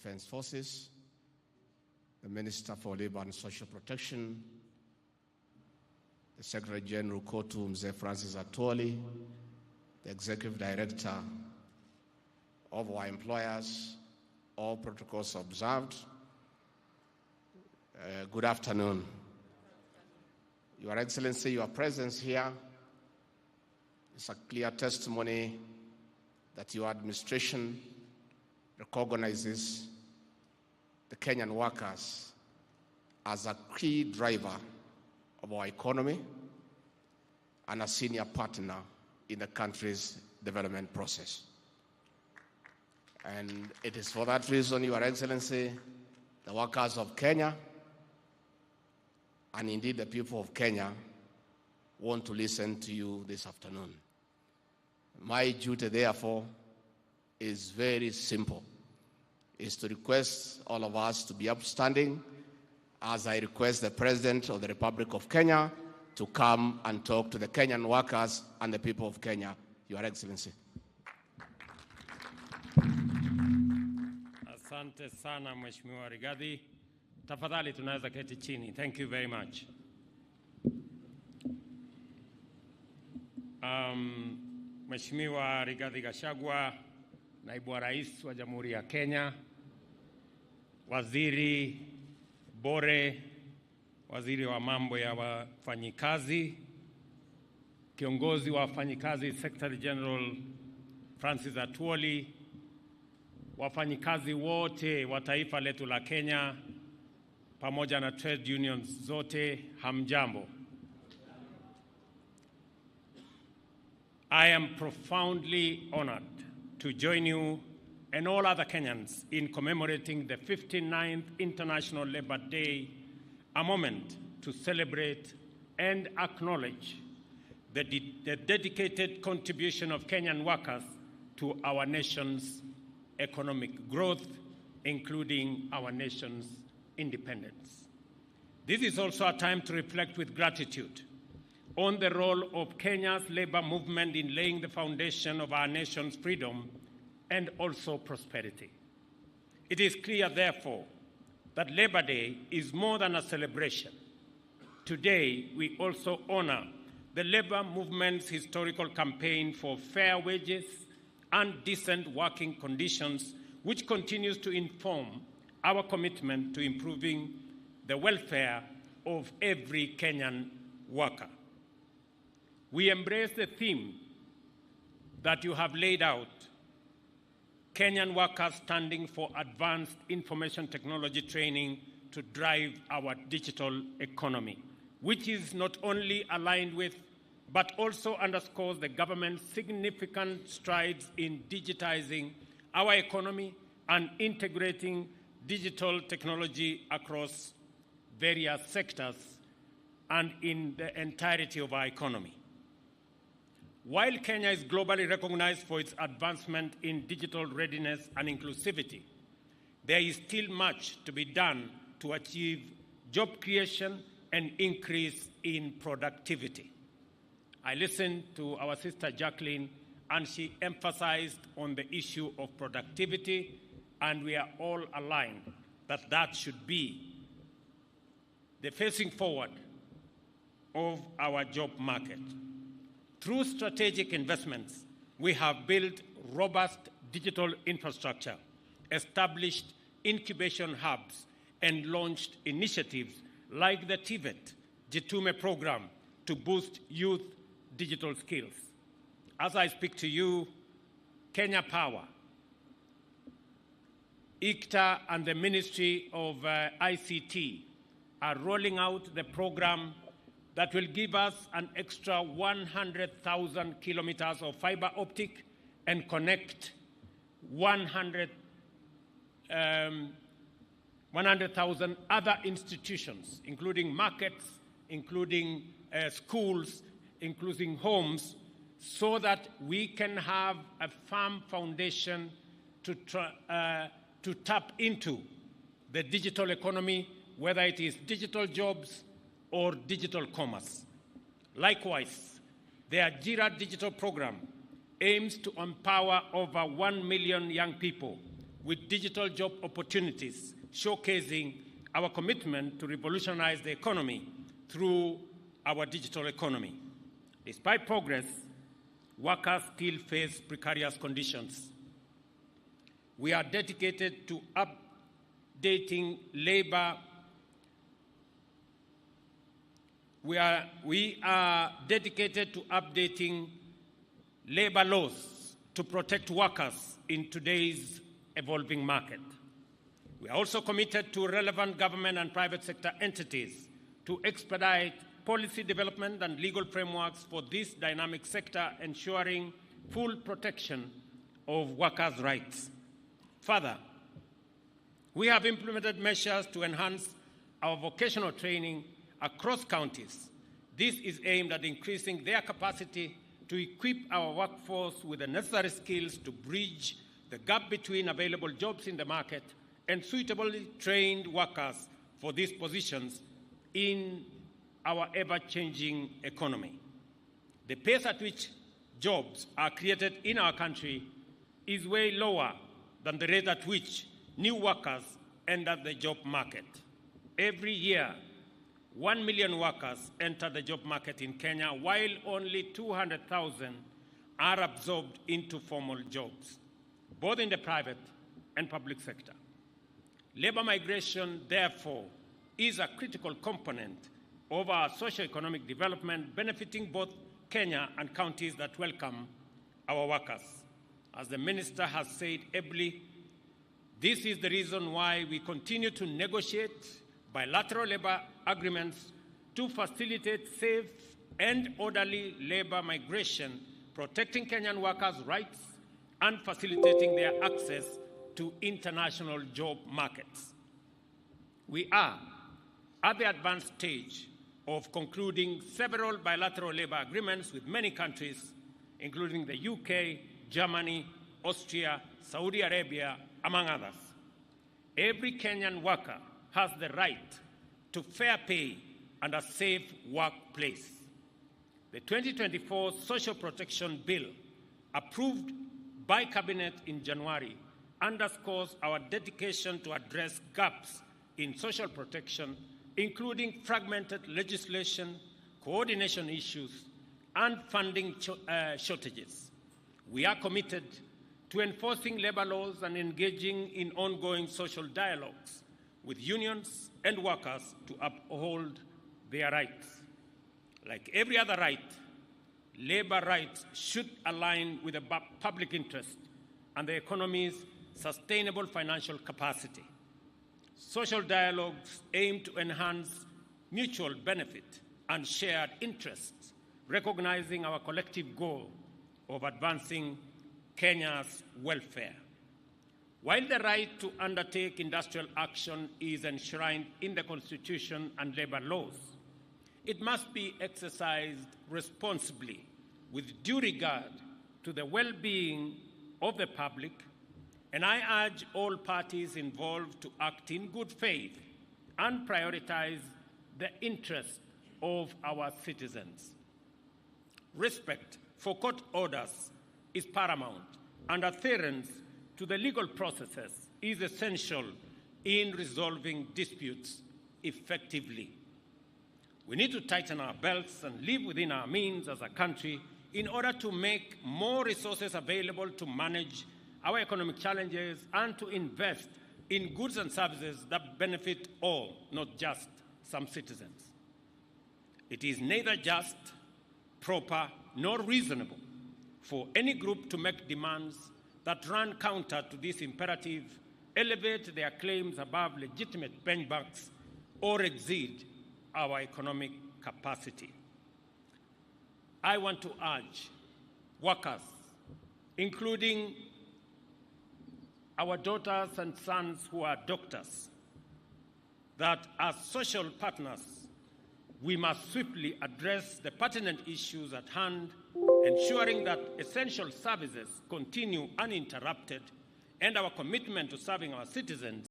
Defense Forces, the Minister for Labor and Social Protection, the Secretary General Kotu Mzee Francis Atwoli, the Executive Director of our employers, all protocols observed. Good afternoon. Your Excellency, your presence here is a clear testimony that your administration recognizes the Kenyan workers as a key driver of our economy and a senior partner in the country's development process. And it is for that reason, Your Excellency, the workers of Kenya, and indeed the people of Kenya, want to listen to you this afternoon. My duty, therefore, is very simple, is to request all of us to be upstanding as I request the President of the Republic of Kenya to come and talk to the Kenyan workers and the people of Kenya, Your Excellency. Asante sana Mheshimiwa Rigathi. Tafadhali tunaweza keti chini. Thank you very much. Mheshimiwa Rigathi Gachagua, Naibu wa Rais wa Jamhuri ya Kenya, Waziri Bore, Waziri wa mambo ya wafanyikazi, Kiongozi wa wafanyikazi Secretary General Francis Atwoli, wafanyikazi wote wa taifa letu la Kenya pamoja na trade unions zote, hamjambo. I am profoundly honored to join you and all other Kenyans in commemorating the 59th International Labour Day, a moment to celebrate and acknowledge the dedicated contribution of Kenyan workers to our nation's economic growth, including our nation's independence. This is also a time to reflect with gratitude on the role of Kenya's labor movement in laying the foundation of our nation's freedom and also prosperity. It is clear, therefore, that Labor Day is more than a celebration. Today, we also honor the labor movement's historical campaign for fair wages and decent working conditions, which continues to inform our commitment to improving the welfare of every Kenyan worker. We embrace the theme that you have laid out, Kenyan workers standing for advanced information technology training to drive our digital economy, which is not only aligned with, but also underscores the government's significant strides in digitizing our economy and integrating digital technology across various sectors and in the entirety of our economy. While Kenya is globally recognized for its advancement in digital readiness and inclusivity, there is still much to be done to achieve job creation and increase in productivity. I listened to our sister Jacqueline, and she emphasized on the issue of productivity, and we are all aligned that that should be the facing forward of our job market. Through strategic investments, we have built robust digital infrastructure, established incubation hubs, and launched initiatives like the TVET Jitume program to boost youth digital skills. As I speak to you, Kenya Power, ICTA, and the Ministry of ICT are rolling out the program that will give us an extra 100,000 kilometers of fiber optic and connect 100,000 other institutions, including markets, including schools, including homes, so that we can have a firm foundation to tap into the digital economy, whether it is digital jobs or digital commerce. Likewise, the Ajira digital program aims to empower over 1 million young people with digital job opportunities, showcasing our commitment to revolutionize the economy through our digital economy. Despite progress, workers still face precarious conditions. We are dedicated to updating labor. We are dedicated to updating labor laws to protect workers in today's evolving market. We are also committed to relevant government and private sector entities to expedite policy development and legal frameworks for this dynamic sector, ensuring full protection of workers' rights. Further, we have implemented measures to enhance our vocational training across counties. This is aimed at increasing their capacity to equip our workforce with the necessary skills to bridge the gap between available jobs in the market and suitably trained workers for these positions in our ever-changing economy. The pace at which jobs are created in our country is way lower than the rate at which new workers enter the job market. Every year, 1 million workers enter the job market in Kenya, while only 200,000 are absorbed into formal jobs, both in the private and public sector. Labor migration, therefore, is a critical component of our socio-economic development, benefiting both Kenya and counties that welcome our workers. As the Minister has said ably, this is the reason why we continue to negotiate bilateral labor agreements to facilitate safe and orderly labor migration, protecting Kenyan workers' rights and facilitating their access to international job markets. We are at the advanced stage of concluding several bilateral labor agreements with many countries, including the UK, Germany, Austria, Saudi Arabia, among others. Every Kenyan worker has the right to fair pay and a safe workplace. The 2024 Social Protection Bill, approved by Cabinet in January, underscores our dedication to address gaps in social protection, including fragmented legislation, coordination issues, and funding shortages. We are committed to enforcing labor laws and engaging in ongoing social dialogues with unions and workers to uphold their rights. Like every other right, labor rights should align with the public interest and the economy's sustainable financial capacity. Social dialogues aim to enhance mutual benefit and shared interests, recognizing our collective goal of advancing Kenya's welfare. While the right to undertake industrial action is enshrined in the Constitution and labor laws, it must be exercised responsibly with due regard to the well-being of the public, and I urge all parties involved to act in good faith and prioritize the interests of our citizens. Respect for court orders is paramount, and adherence to the legal processes is essential in resolving disputes effectively. We need to tighten our belts and live within our means as a country in order to make more resources available to manage our economic challenges and to invest in goods and services that benefit all, not just some citizens. It is neither just, proper, nor reasonable for any group to make demands that run counter to this imperative, elevate their claims above legitimate benchmarks, or exceed our economic capacity. I want to urge workers, including our daughters and sons who are doctors, that as social partners, we must swiftly address the pertinent issues at hand, ensuring that essential services continue uninterrupted, and our commitment to serving our citizens